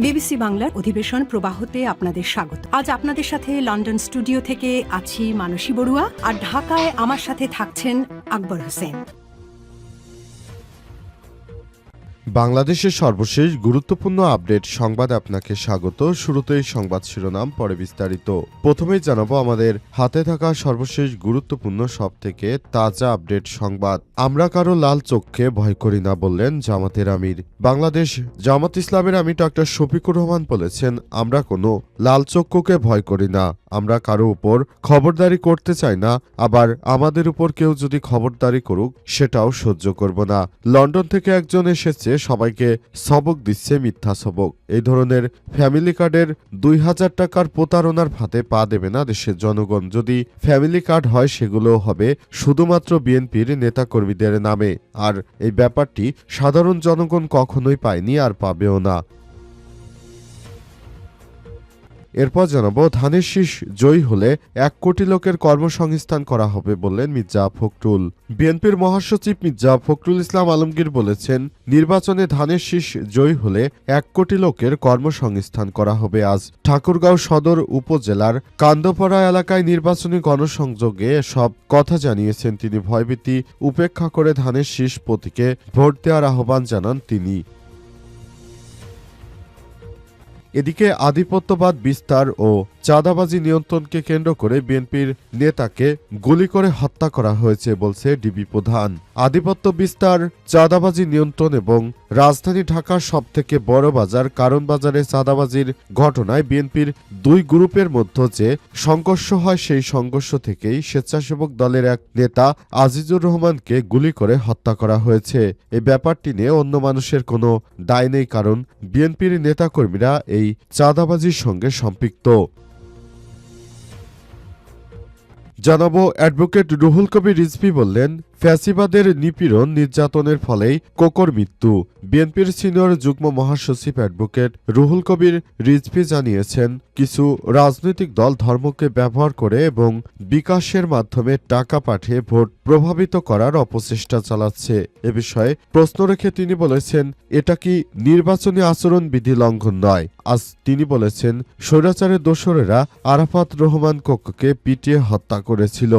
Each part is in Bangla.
বিবিসি বাংলার অধিবেশন প্রবাহতে আপনাদের স্বাগত। আজ আপনাদের সাথে লন্ডন স্টুডিও থেকে আছি মানসী বড়ুয়া, আর ঢাকায় আমার সাথে থাকছেন আকবর হোসেন। বাংলাদেশের সর্বশেষ গুরুত্বপূর্ণ আপডেট সংবাদ আপনাকে স্বাগত। শুরুতেই সংবাদ শিরোনাম, পরে বিস্তারিত। প্রথমেই জানাবো আমাদের হাতে থাকা সর্বশেষ গুরুত্বপূর্ণ সবথেকে তাজা আপডেট সংবাদ। আমরা কারো লাল চোখকে ভয় করি না বললেন জামাতের আমির। বাংলাদেশ জামাত ইসলামের আমির ডক্টর শফিকুর রহমান বলেছেন, আমরা কোনো লাল চক্ষুকে ভয় করি না, আমরা কারো উপর খবরদারি করতে চাই না, আবার আমাদের উপর কেউ যদি খবরদারি করুক সেটাও সহ্য করব না। লন্ডন থেকে একজন এসেছে, সবাইকে সবক দিচ্ছে মিথ্যা সবক। এই ধরনের ফ্যামিলি কার্ডের ২,০০০ টাকার প্রতারণার ফাঁদে পা দেবে না দেশের জনগণ। যদি ফ্যামিলি কার্ড হয় সেগুলো হবে শুধুমাত্র বিএনপির নেতাকর্মীদের নামে, আর এই ব্যাপারটি সাধারণ জনগণ কখনোই পায়নি আর পাবেও না। এরপর জানাবো, ধানের শীষ জয়ী হলে ১ কোটি লোকের কর্মসংস্থান করা হবে বললেন মির্জা ফখরুল। বিএনপির মহাসচিব মির্জা ফখরুল ইসলাম আলমগীর বলেছেন, নির্বাচনে ধানের শীষ জয়ী হলে ১ কোটি লোকের কর্মসংস্থান করা হবে। আজ ঠাকুরগাঁও সদর উপজেলার কান্দপাড়া এলাকায় নির্বাচনী গণসংযোগে সব কথা জানিয়েছেন তিনি। ভয়ভীতি উপেক্ষা করে ধানের শীষ প্রতীকে ভোট দেওয়ার আহ্বান জানান তিনি। এদিকে আধিপত্যবাদ বিস্তার ও চাঁদাবাজি নিয়ন্ত্রণকে কেন্দ্র করে বিএনপির নেতাকে গুলি করে হত্যা করা হয়েছে বলছে ডিবি প্রধান। আধিপত্য বিস্তার, চাঁদাবাজি নিয়ন্ত্রণ এবং রাজধানী ঢাকার সবথেকে বড় বাজার কারণ বাজারে চাঁদাবাজির ঘটনায় বিএনপির দুই গ্রুপের মধ্যে যে সংঘর্ষ হয়, সেই সংঘর্ষ থেকেই স্বেচ্ছাসেবক দলের এক নেতা আজিজুর রহমানকে গুলি করে হত্যা করা হয়েছে। এই ব্যাপারটি নিয়ে অন্য মানুষের কোনো দায় নেই, কারণ বিএনপির নেতাকর্মীরা এই চাঁদাবাজির সঙ্গে সম্পৃক্ত। জানাবো, অ্যাডভোকেট রুহুল কবির রিজভী বললেন, ফ্যাসিবাদের নিপীড়ন নির্যাতনের ফলেই কোকর মৃত্যু। বিএনপির সিনিয়র যুগ্ম মহাসচিব অ্যাডভোকেট রুহুল কবির রিজভী জানিয়েছেন, কিছু রাজনৈতিক দল ধর্মকে ব্যবহার করে এবং বিকাশের মাধ্যমে টাকা পাঠিয়ে ভোট প্রভাবিত করার অপচেষ্টা চালাচ্ছে। এ বিষয়ে প্রশ্ন রেখে তিনি বলেছেন, এটা কি নির্বাচনী আচরণবিধি লঙ্ঘন নয়? আজ তিনি বলেছেন, স্বৈরাচারের দোসরেরা আরাফাত রহমান কোককে পিটিয়ে হত্যা করেছিল।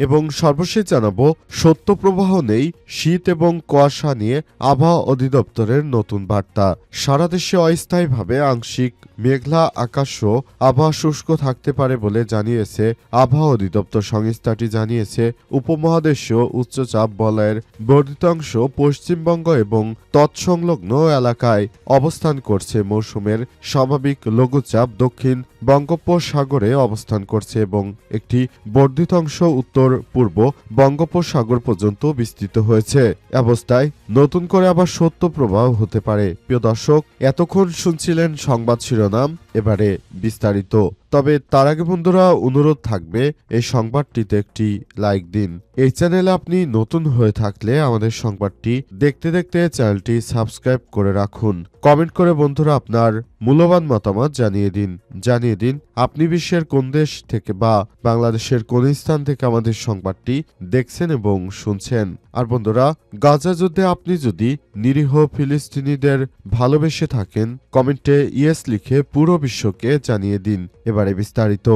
এবং সর্বশেষ জানাবো, শৈত্যপ্রবাহ নেই, শীত এবং কুয়াশা নিয়ে আবহাওয়া অধিদপ্তরের নতুন বার্তা। সারা দেশে অস্থায়ীভাবে আংশিক মেঘলা আকাশ ও আবহাওয়া শুষ্ক থাকতে পারে বলে জানিয়েছে আবহাওয়া অধিদপ্তর। সংস্থাটি জানিয়েছে, উপমহাদেশীয় উচ্চচাপ বলয়ের বর্ধিত অংশ পশ্চিমবঙ্গ এবং তৎসংলগ্ন এলাকায় অবস্থান করছে। মৌসুমের স্বাভাবিক লঘুচাপ দক্ষিণ বঙ্গোপসাগরে অবস্থান করছে এবং একটি বর্ধিত অংশ উত্তর পূর্ব বঙ্গোপসাগর পর্যন্ত বিস্তৃত হয়েছে। অবস্থায় নতুন করে আবার শৈত্যপ্রবাহ হতে পারে। প্রিয় দর্শক, এতক্ষণ শুনছিলেন সংবাদ শিরোনাম, এবারে বিস্তারিত। তবে তার আগে বন্ধুরা, অনুরোধ থাকবে এই সংবাদটিতে একটি লাইক দিন। এই চ্যানেলে আপনি নতুন হয়ে থাকলে আমাদের সংবাদটি দেখতে দেখতে চ্যানেলটি সাবস্ক্রাইব করে রাখুন। কমেন্ট করে বন্ধুরা আপনার মূল্যবান মতামত জানিয়ে দিন আপনি বিশ্বের কোন দেশ থেকে বা বাংলাদেশের কোন স্থান থেকে আমাদের সংবাদটি দেখছেন এবং শুনছেন। আর বন্ধুরা, গাজা যুদ্ধে আপনি যদি নিরীহ ফিলিস্তিনিদের ভালোবেসে থাকেন, কমেন্টে ইয়েস লিখে পুরো বিশ্বকে জানিয়ে দিন। এবারে বিস্তারিত।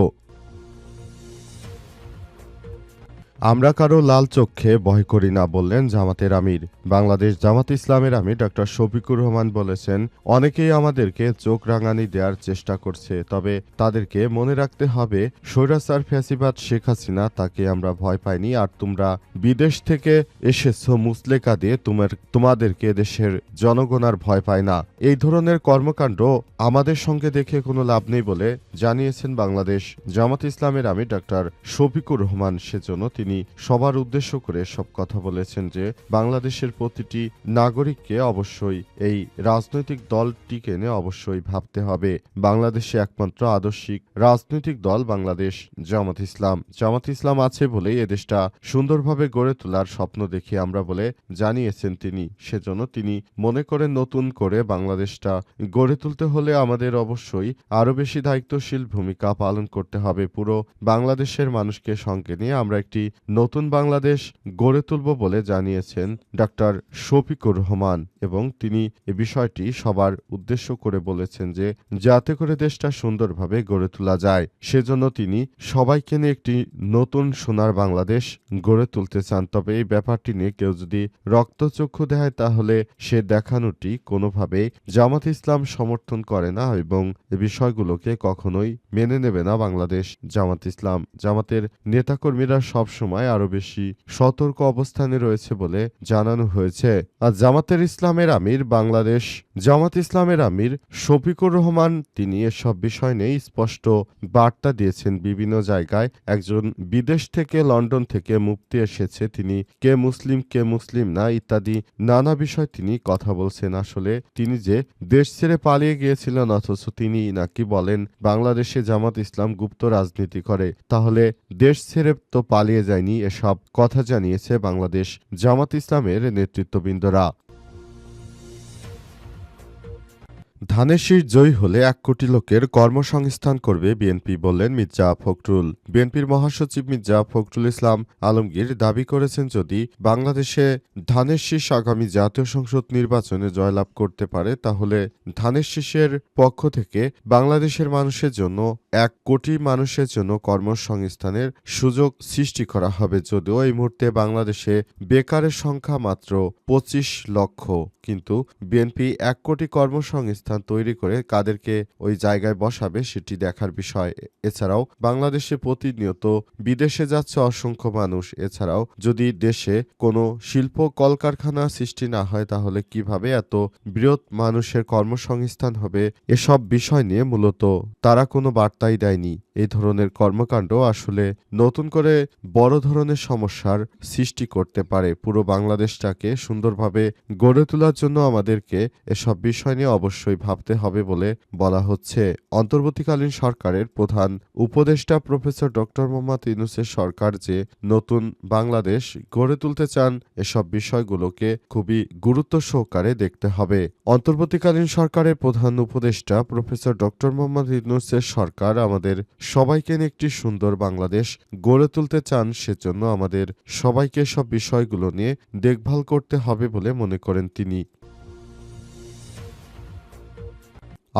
আমরা কারো লাল চোখে ভয় করি না বললেন জামাতের আমির। বাংলাদেশ জামাত ইসলামের আমির ডক্টর শফিকুর রহমান বলেছেন, অনেকেই আমাদেরকে চোখ রাঙানি দেওয়ার চেষ্টা করছে, তবে তাদেরকে মনে রাখতে হবে, স্বৈরাচার ফ্যাসিবাদ শেখ হাসিনা, তাকে আমরা ভয় পাইনি। আর তোমরা বিদেশ থেকে এসেছো মুসলেকা দিয়ে, তোমাদেরকে দেশের জনগণ আর ভয় পায় না। এই ধরনের কর্মকাণ্ড আমাদের সঙ্গে দেখে কোনো লাভ নেই বলে জানিয়েছেন বাংলাদেশ জামাত ইসলামের আমির ডক্টর শফিকুর রহমান। সেজন্য তিনি সবার উদ্দেশ্য করে সব কথা বলেছেন যে, বাংলাদেশের প্রতিটি নাগরিককে অবশ্যই এই রাজনৈতিক দলটিকে নিয়ে অবশ্যই ভাবতে হবে। বাংলাদেশে একমাত্র আদর্শিক রাজনৈতিক দল বাংলাদেশ জামাত ইসলাম। জামাত ইসলাম আছে বলেই এদেশটা সুন্দরভাবে গড়ে তোলার স্বপ্ন দেখি আমরা বলে জানিয়েছেন তিনি। সেজন্য তিনি মনে করেন, নতুন করে বাংলাদেশটা গড়ে তুলতে হলে আমাদের অবশ্যই আরো বেশি দায়িত্বশীল ভূমিকা পালন করতে হবে। পুরো বাংলাদেশের মানুষকে সঙ্গে নিয়ে আমরা একটি নতুন বাংলাদেশ গড়ে তুলব বলে জানিয়েছেন ডাক্তার শফিকুর রহমান এবং তিনি এ বিষয়টি সবার উদ্দেশ্য করে বলেছেন যে যাতে করে দেশটা সুন্দরভাবে গড়ে তোলা যায় সেজন্য তিনি সবাইকে নিয়ে একটি নতুন সোনার বাংলাদেশ গড়ে তুলতে চান। তবে এই ব্যাপারটি নিয়ে কেউ যদি রক্তচক্ষু দেখায় তাহলে সে দেখানোটি কোনোভাবেই জামাত ইসলাম সমর্থন করে না এবং এ বিষয়গুলোকে কখনোই মেনে নেবে না বাংলাদেশ জামাত ইসলাম। জামাতের নেতাকর্মীরা সবসময় আরো বেশি সতর্ক অবস্থানে রয়েছে বলে জানানো হয়েছে। আর জামাত ইসলামের আমির শফিকুর রহমান তিনি এসব বিষয় নিয়ে স্পষ্ট বার্তা দিয়েছেন বিভিন্ন জায়গায়। একজন বিদেশ থেকে লন্ডন থেকে মুফতি এসেছে, তিনি কে মুসলিম না ইত্যাদি নানা বিষয় তিনি কথা বলছেন। আসলে তিনি যে দেশ ছেড়ে পালিয়ে গিয়েছিলেন অথচ তিনি নাকি বলেন বাংলাদেশে জামাত ইসলাম গুপ্ত রাজনীতি করে, তাহলে দেশ ছেড়ে তো পালিয়ে যায়নি, এসব কথা জানিয়েছে বাংলাদেশ জামাত ইসলামের নেতৃত্ববৃন্দরা। ধানের শীষ জয়ী হলে ১ কোটি লোকের কর্মসংস্থান করবে বিএনপি বললেন মির্জা ফখরুল। বিএনপির মহাসচিব মির্জা ফখরুল ইসলাম আলমগীর দাবি করেছেন যদি বাংলাদেশে ধানের শীষ আগামী জাতীয় সংসদ নির্বাচনে জয়লাভ করতে পারে তাহলে ধানের শীষের পক্ষ থেকে বাংলাদেশের মানুষের জন্য ১ কোটি মানুষের জন্য কর্মসংস্থানের সুযোগ সৃষ্টি করা হবে। যদিও এই মুহূর্তে বাংলাদেশে বেকারের সংখ্যা মাত্র ২৫ লক্ষ, কিন্তু বিএনপি ১ কোটি কর্মসংস্থান তৈরি করে কাদেরকে ওই জায়গায় বসাবে সেটি দেখার বিষয়। এছাড়াও বাংলাদেশে প্রতিনিয়ত বিদেশে যাচ্ছে অসংখ্য মানুষ। এছাড়াও যদি দেশে কোনো শিল্প কলকারখানা সৃষ্টি না হয় তাহলে কিভাবে এত বৃহৎ মানুষের কর্মসংস্থান হবে, এসব বিষয় নিয়ে মূলত তারা কোনো বার্তাই দেয়নি। এই ধরনের কর্মকাণ্ড আসলে নতুন করে বড় ধরনের সমস্যার সৃষ্টি করতে পারে। পুরো বাংলাদেশটাকে সুন্দরভাবে গড়ে তোলার জন্য আমাদেরকে এসব বিষয় নিয়ে অবশ্যই ভাবতে হবে বলে বলা হচ্ছে। অন্তর্বর্তীকালীন সরকারের প্রধান উপদেষ্টা প্রফেসর ডক্টর মোহাম্মদ ইউনূসের সরকার যে নতুন বাংলাদেশ গড়ে তুলতে চান এসব বিষয়গুলোকে খুবই গুরুত্ব সহকারে দেখতে হবে। অন্তর্বর্তীকালীন সরকারের প্রধান উপদেষ্টা প্রফেসর ডক্টর মোহাম্মদ ইউনূসের সরকার আমাদের সবাইকে নিয়ে একটি সুন্দর বাংলাদেশ গড়ে তুলতে চান, সেজন্য আমাদের সবাইকে সব বিষয়গুলো নিয়ে দেখভাল করতে হবে বলে মনে করেন তিনি।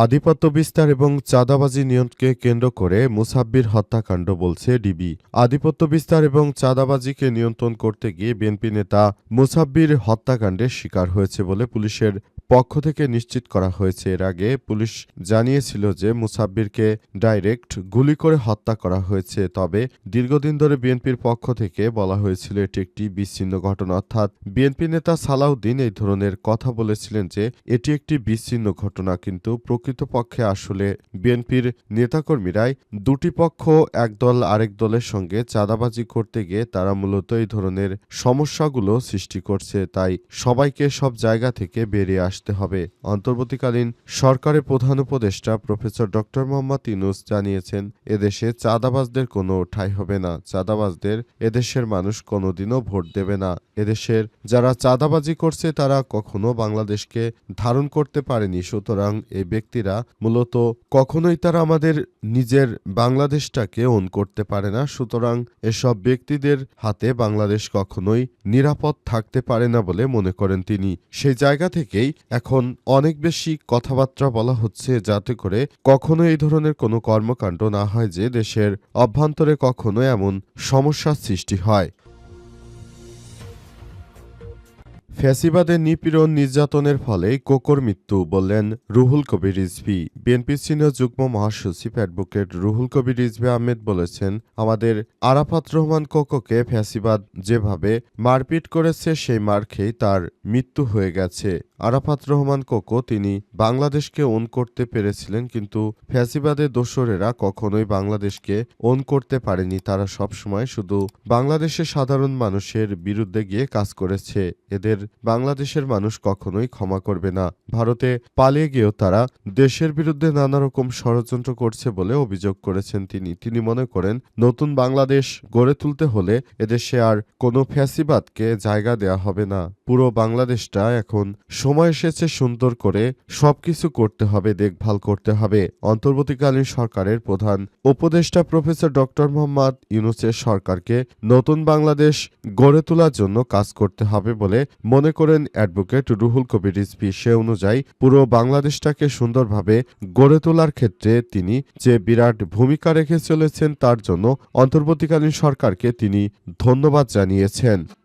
আধিপত্য বিস্তার এবং চাঁদাবাজি নিয়ন্ত্রণকে কেন্দ্র করে মুসাব্বির হত্যাকাণ্ড বলছে ডিবি। আধিপত্য বিস্তার এবং চাঁদাবাজিকে নিয়ন্ত্রণ করতে গিয়ে বিএনপি নেতা মুসাব্বির হত্যাকাণ্ডের শিকার হয়েছে বলে পুলিশের পক্ষ থেকে নিশ্চিত করা হয়েছে। এর আগে পুলিশ জানিয়েছিল যে মুসাব্বিরকে ডাইরেক্ট গুলি করে হত্যা করা হয়েছে। তবে দীর্ঘদিন ধরে বিএনপির পক্ষ থেকে বলা হয়েছিল এটি একটি বিচ্ছিন্ন ঘটনা, অর্থাৎ বিএনপি নেতা সালাউদ্দিন এই ধরনের কথা বলেছিলেন যে এটি একটি বিচ্ছিন্ন ঘটনা, কিন্তু প্রকৃতপক্ষে আসলে বিএনপির নেতাকর্মীরাই দুটি পক্ষ এক দল আরেক দলের সঙ্গে চাঁদাবাজি করতে গিয়ে তারা মূলত এই ধরনের সমস্যাগুলো সৃষ্টি করছে। তাই সবাইকে সব জায়গা থেকে বেরিয়ে আসতে হবে। অন্তর্বর্তীকালীন সরকারের প্রধান উপদেষ্টা প্রফেসর ডক্টর মোহাম্মদ ইউনূস জানিয়েছেন এদেশে চাঁদাবাজদের কোনো ঠাঁই হবে না, চাঁদাবাজদের এদেশের মানুষ কোনোদিনও ভোট দেবে না। এদেশের যারা চাঁদাবাজি করছে তারা কখনো বাংলাদেশকে ধারণ করতে পারেনি, সুতরাং এই ব্যক্তিরা মূলত কখনোই তারা আমাদের নিজের বাংলাদেশটাকে ওন করতে পারে না। সুতরাং এসব ব্যক্তিদের হাতে বাংলাদেশ কখনোই নিরাপদ থাকতে পারে না বলে মনে করেন তিনি। সেই জায়গা থেকেই এখন অনেক বেশি কথাবার্তা বলা হচ্ছে যাতে করে কখনো এই ধরনের কোনো কর্মকাণ্ড না হয় যে দেশের অভ্যন্তরে কখনো এমন সমস্যার সৃষ্টি হয়। ফ্যাসিবাদের নিপীড়ন নির্যাতনের ফলে কোকোর মৃত্যু বললেন রুহুল কবির রিজভী। বিএনপির সিনিয়র যুগ্ম মহাসচিব অ্যাডভোকেট রুহুল কবির রিজভী আহমেদ বলেছেন আমাদের আরাফাত রহমান কোকোকে ফ্যাসিবাদ যেভাবে মারপিট করেছে সেই মার খেয়েই তার মৃত্যু হয়ে গেছে। আরাফাত রহমান কোকো তিনি বাংলাদেশকে ওন করতে পেরেছিলেন, কিন্তু ফ্যাসিবাদের দোসরেরা কখনোই বাংলাদেশকে ওন করতে পারেনি। তারা সবসময় শুধু বাংলাদেশের সাধারণ মানুষের বিরুদ্ধে গিয়ে কাজ করেছে। এদের বাংলাদেশের মানুষ কখনোই ক্ষমা করবে না। ভারতে পালিয়ে গিয়েও তারা দেশের বিরুদ্ধে নানা রকম ষড়যন্ত্র করছে বলে অভিযোগ করেছেন তিনি মনে করেন নতুন বাংলাদেশ গড়ে তুলতে হলে এদেশে আর কোনো ফ্যাসিবাদকে জায়গা দেয়া হবে না। পুরো বাংলাদেশটা এখন সময় এসেছে সুন্দর করে সবকিছু করতে হবে, দেখভাল করতে হবে। অন্তর্বর্তীকালীন সরকারের প্রধান উপদেষ্টা প্রফেসর ডক্টর মোহাম্মদ ইউনূসের সরকারকে নতুন বাংলাদেশ গড়ে তোলার জন্য কাজ করতে হবে বলে মনে করেন অ্যাডভোকেট রুহুল কবির রিজভী। সে অনুযায়ী পুরো বাংলাদেশটাকে সুন্দরভাবে গড়ে তোলার ক্ষেত্রে তিনি যে বিরাট ভূমিকা রেখে চলেছেন তার জন্য অন্তর্বর্তীকালীন সরকারকে তিনি ধন্যবাদ জানিয়েছেন।